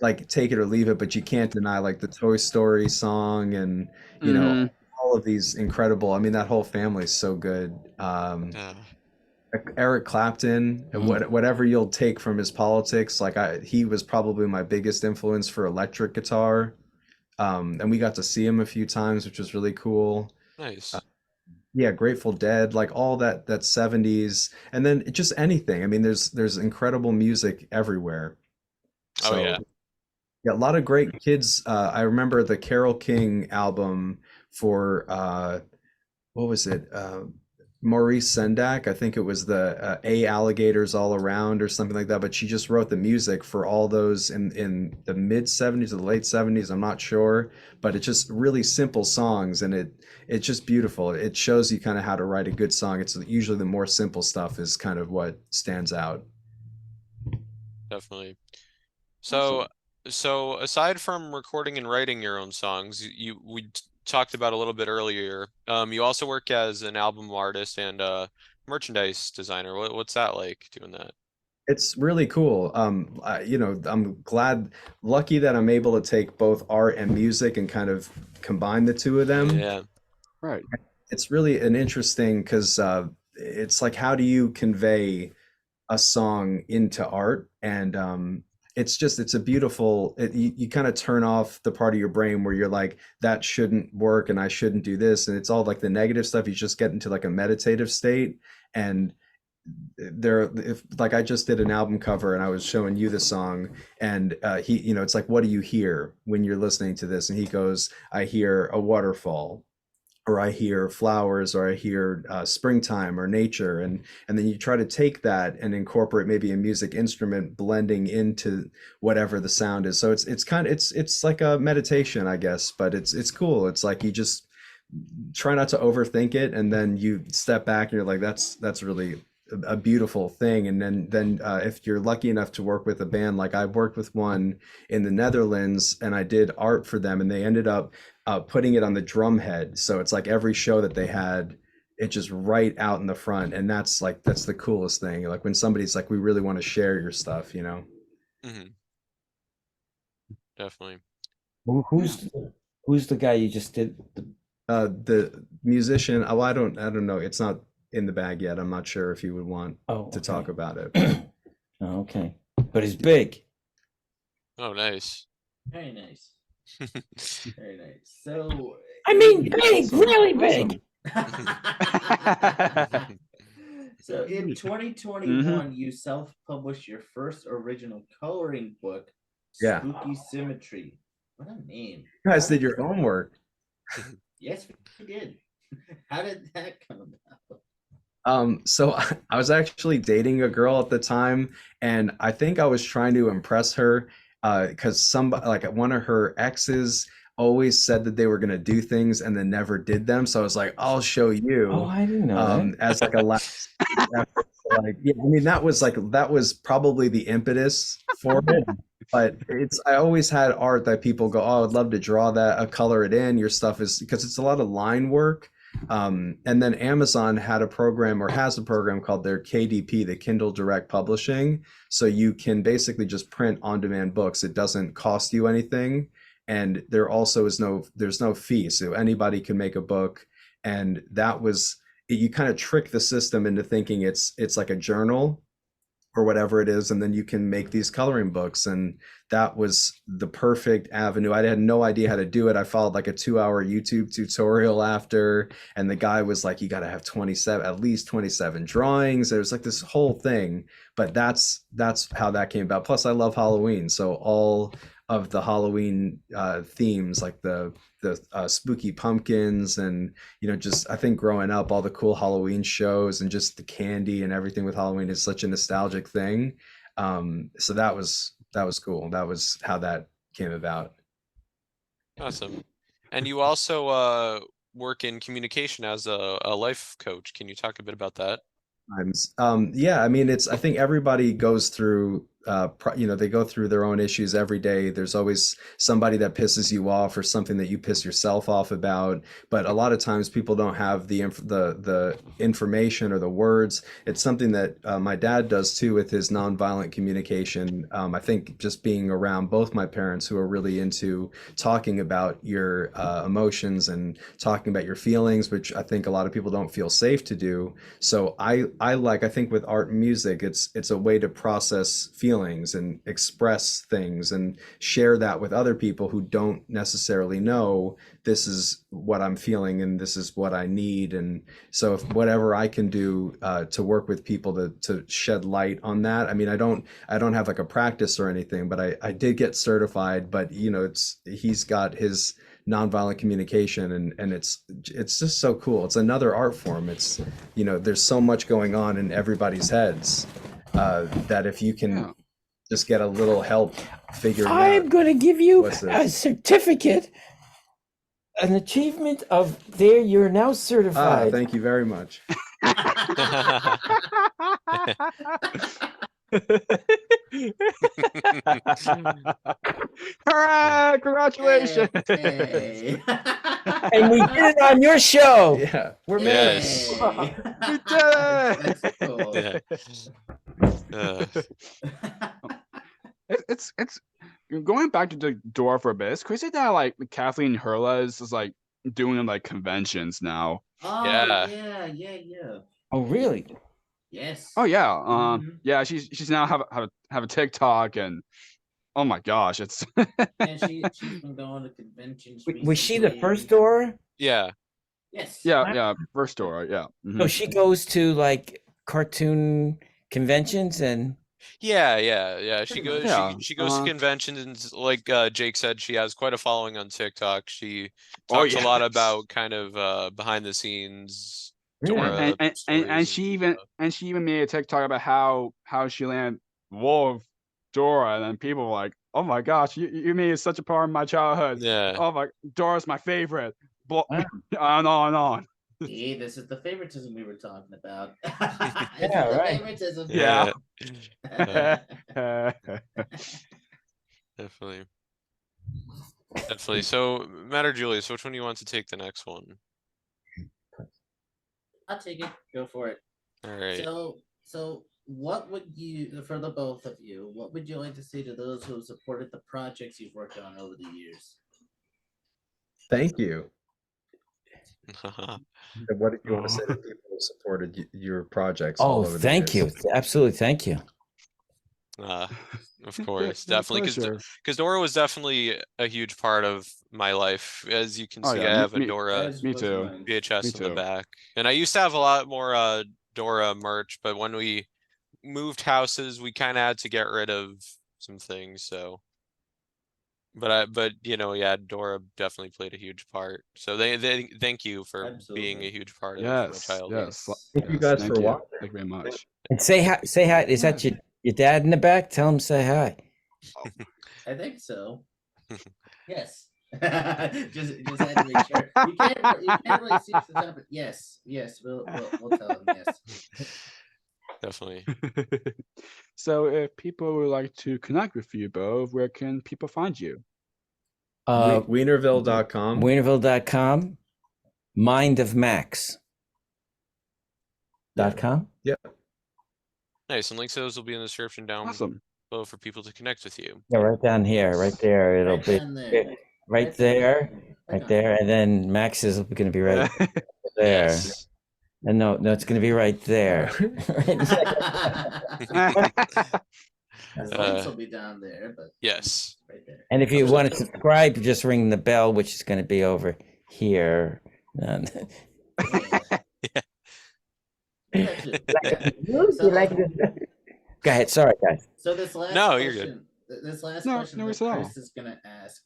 like take it or leave it, but you can't deny like the Toy Story song, and Mhm. all of these incredible. I mean, that whole family is so good. Yeah. Eric Clapton, and whatever you'll take from his politics, like he was probably my biggest influence for electric guitar. And we got to see him a few times, which was really cool. Nice. Yeah, Grateful Dead, like all that 70s, and then just anything. I mean, there's incredible music everywhere. Oh So yeah. yeah, a lot of great kids. I remember the Carole King album for what was it? Maurice Sendak. I think it was the A Alligators All Around or something like that. But she just wrote the music for all those in the mid 70s or the late 70s. I'm not sure, but it's just really simple songs, and it's just beautiful. It shows you kind of how to write a good song. It's usually the more simple stuff is kind of what stands out. Definitely. So, so aside from recording and writing your own songs, we talked about a little bit earlier. You also work as an album artist and merchandise designer. What's that like doing that? It's really cool. I'm lucky that I'm able to take both art and music and kind of combine the two of them. Yeah. Right. It's really an interesting because it's like, how do you convey a song into art? And it's a beautiful, you kind of turn off the part of your brain where you're like, that shouldn't work and I shouldn't do this. And it's all like the negative stuff. You just get into like a meditative state. And like I just did an album cover and I was showing you the song, and it's like, what do you hear when you're listening to this? And he goes, I hear a waterfall, or I hear flowers, or I hear springtime or nature, and then you try to take that and incorporate maybe a music instrument blending into whatever the sound is. So it's like a meditation, I guess, but it's cool. It's like you just try not to overthink it, and then you step back and you're like, that's really a beautiful thing. And then if you're lucky enough to work with a band, like I worked with one in the Netherlands and I did art for them, and they ended up putting it on the drum head. So it's like every show that they had, it just right out in the front. And that's the coolest thing. Like when somebody's like, we really want to share your stuff, Mm-hmm. Definitely. Who's the guy you just did? The musician. Oh, I don't know. It's not in the bag yet. I'm not sure if you would want to talk about it. Oh, okay. But he's big. Oh, nice. Very nice. Very nice. So I mean, big, really big. So in 2021, you self-published your first original coloring book, Yeah. Spooky Symmetry. What a name. You guys did your homework. Yes, we did. How did that come about? So I was actually dating a girl at the time, and I think I was trying to impress her because somebody, like one of her exes, always said that they were going to do things and then never did them. So I was like, I'll show you. Oh, I didn't know that. As like a last effort. Like, yeah, I mean, that was probably the impetus for it. But I always had art that people go, oh, I'd love to draw that, color it in. Your stuff is, because it's a lot of line work. And then Amazon had a program, or has a program called their KDP, the Kindle Direct Publishing. So you can basically just print on-demand books. It doesn't cost you anything. And there also there's no fee. So anybody can make a book. And you kind of trick the system into thinking it's like a journal or whatever it is, and then you can make these coloring books. And that was the perfect avenue. I had no idea how to do it. I followed like a 2-hour YouTube tutorial after, and the guy was like, you got to have at least 27 drawings. It was like this whole thing, but that's how that came about. Plus I love Halloween. So all of the Halloween themes, like the spooky pumpkins, and just, I think growing up, all the cool Halloween shows and just the candy and everything with Halloween is such a nostalgic thing. So that was cool. That was how that came about. Awesome. And you also work in communication as a life coach. Can you talk a bit about that? Yeah, I mean, I think everybody goes through they go through their own issues every day. There's always somebody that pisses you off or something that you piss yourself off about. But a lot of times people don't have the information or the words. It's something that my dad does too with his nonviolent communication. I think just being around both my parents who are really into talking about your emotions and talking about your feelings, which I think a lot of people don't feel safe to do. So I think with art and music, it's a way to process feelings and express things and share that with other people who don't necessarily know this is what I'm feeling and this is what I need. And so if whatever I can do to work with people to shed light on that. I mean, I don't have like a practice or anything, but I did get certified, but he's got his nonviolent communication and it's just so cool. It's another art form. It's there's so much going on in everybody's heads that if you can just get a little help figuring out. I'm going to give you a certificate, an achievement of there. You're now certified. Thank you very much. Hooray! Congratulations! Hey. And we did it on your show. Yeah, we're Yes. We did it! That's cool. Yeah. It's going back to the Dora for a bit. It's crazy that like Kathleen Hurlas is like doing like conventions now. Oh, Yeah. yeah. Oh, really? Yes. Oh yeah, Mhm. yeah. She's now have a TikTok and oh my gosh, it's And she's been going to conventions. Was she the recently. first Dora? Yeah. Yes. yeah first Dora, yeah. Mhm. So she goes to like cartoon conventions and Yeah. She Pretty goes. much. She goes to conventions, and like Jake said, she has quite a following on TikTok. She Oh, talks a lot yes. about kind of behind the scenes Really? Dora and stories she stuff. even made a TikTok about how she landed Wolf Dora, and then people were like, "Oh my gosh, you made such a part of my childhood. Yeah. Oh my, Dora's my favorite." Wow. On and on. See, this is the favoritism we were talking about. Yeah, right. Favoritism. Yeah. Definitely. So, Matt or Julius, which one do you want to take the next one? I'll take it. Go for it. All right. So what would you, for the both of you, what would you like to say to those who have supported the projects you've worked on over the years? Thank you. And what did you want to say to people who supported your projects all oh, over the thank you. years? Absolutely, thank you. Of course, My definitely, pleasure. because Dora was definitely a huge part of my life. As you can Oh, see, yeah, I have a me- Dora As me was too. mine. VHS Me in the too. back, and I used to have a lot more Dora merch, but when we moved houses, we kind of had to get rid of some things. So, but yeah, Dora definitely played a huge part. So they thank you for being Absolutely. a huge part of my Yes, childhood. yes. Thank you yes, guys thank for you. watching. Thank you very much. And say hi. Say hi. Is that your dad in the back? Tell him say hi. I think so. Yes. just had to make sure. You can't really see the top, but yes, we'll tell them yes. Definitely. So if people would like to connect with you both, where can people find you? Wienerville.com. Wienerville.com. mindofmax.com. Nice, and links to those will be in the description down Awesome. below for people to connect with you. Yeah, right down here, right there. It'll Right be down there. right there, right on. there, and then Max is going to be right there. Yes. And no, it's going to be right there. The links will be down there, but Yes. right there. And if you want to subscribe, just ring the bell, which is going to be over here. And go ahead. Sorry, guys. So this last No, question, you're good. This last No, question no that worries at all. Chris is gonna ask.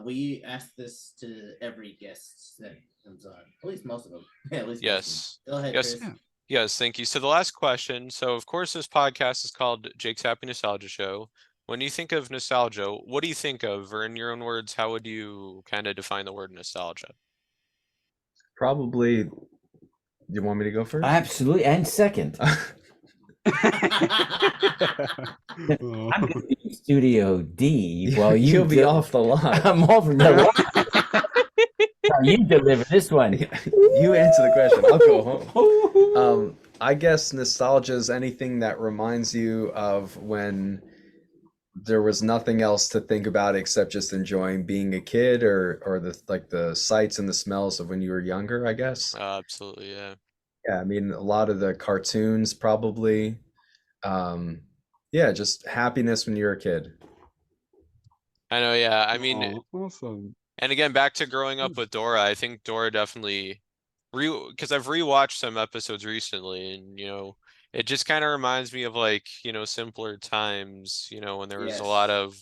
We ask this to every guest that comes on. At least most of them. Yeah, at least most of them. Yes. Go ahead, Yes. Chris. Yeah. Yes, thank you. So the last question. So of course this podcast is called Jake's Happy Nostalgia Show. When you think of nostalgia, what do you think of? Or in your own words, how would you kind of define the word nostalgia? Probably. You want me to go first? Absolutely. And second. I'm going to be in Studio D while You'll be off the lot. I'm off the lot. You deliver this one. You answer the question. I'll go home. I guess nostalgia is anything that reminds you of when there was nothing else to think about except just enjoying being a kid, or the sights and the smells of when you were younger, I guess. Absolutely, yeah. Yeah, I mean, a lot of the cartoons probably. Yeah, just happiness when you're a kid. I know, yeah. I mean, Aw, awesome. and again, back to growing up with Dora, I think Dora definitely because I've rewatched some episodes recently, and it just kind of reminds me of like, simpler times, when there was a lot of,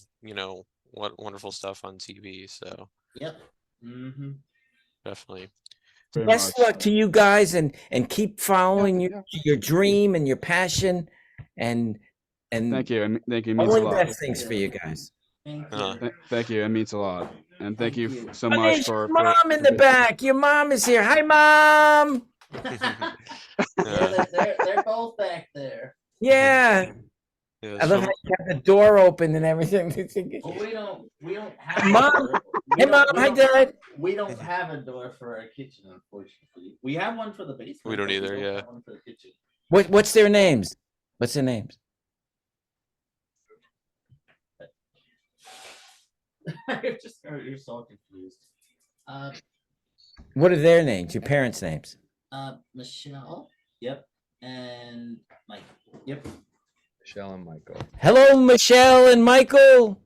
what wonderful stuff on TV. So Yep. Mm-hmm. definitely. Very Best much. luck to you guys, and keep following Yeah. your dream and your passion, and Thank you. Thank you. It means only a the lot. best things for you guys. Thank you. Uh-huh. Thank you. It means a lot. And thank you so Oh, much there's for your mom in the back. Your mom is here. Hi, Mom. Yeah, they're both back there. Yeah. Yeah, I love so- how you have the door open and everything. Well, we don't have Mom. a door. Hey, Mom. Hi, Dad. We don't have a door for our kitchen, unfortunately. We have one for the basement. We don't but either, yeah. have one for the kitchen. What's their names? What's their names? You're so confused. What are their names? Your parents' names? Michelle. Yep. And Mike. Yep. Michelle and Michael. Hello, Michelle and Michael.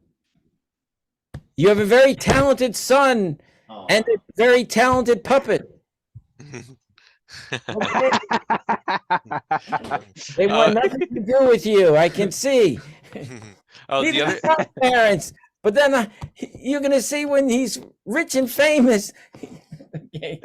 You have a very talented son Oh, and a very talented puppet. They want nothing to do with you. I can see. Oh, These the are other some parents, but then you're gonna see when he's rich and famous. Okay.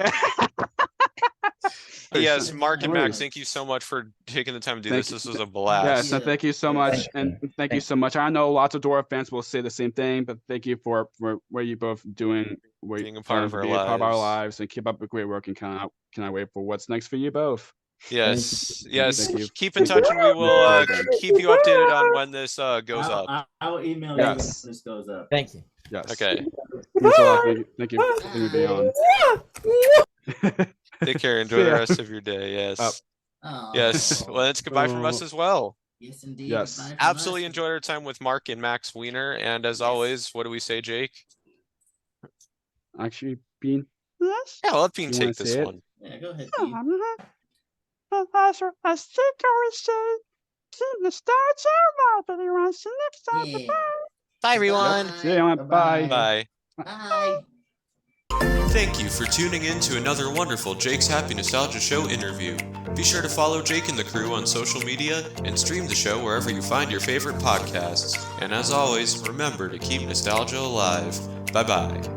yes, Mark and Max, Nice. thank you so much for taking the time to do Thank this. you. This was a Yes, blast. and thank you so much, and thank you so much. I know lots of Dora fans will say the same thing, but thank you for what you both doing, Being a part of our being a part of our lives. lives, and keep up the great work. And can I wait for what's next for you both? Yes, yes. Thank you. Keep in touch, and we will keep you updated on when this goes up. I will email Yes. you when this goes up. Thank you. Yes. Okay. Thanks a lot. Thank you for letting me be on. Take care. Enjoy See the ya. rest of your day. Yes. Oh, Yes. Well, it's goodbye from us as well. yes, indeed. Yes. Goodbye from Absolutely us. enjoyed our time with Mark and Max Weiner. And as always, what do we say, Jake? Actually, Bean. Yes. Yeah, let Bean You wanna take this say it? one. Yeah, go ahead. Oh, Dean. as think I was saying, keep the stars alive, everyone. See you next time. Yeah. Bye, everyone. See you, everyone. Bye. Bye. Bye. Thank you for tuning in to another wonderful Jake's Happy Nostalgia Show interview. Be sure to follow Jake and the crew on social media and stream the show wherever you find your favorite podcasts. And as always, remember to keep nostalgia alive. Bye-bye.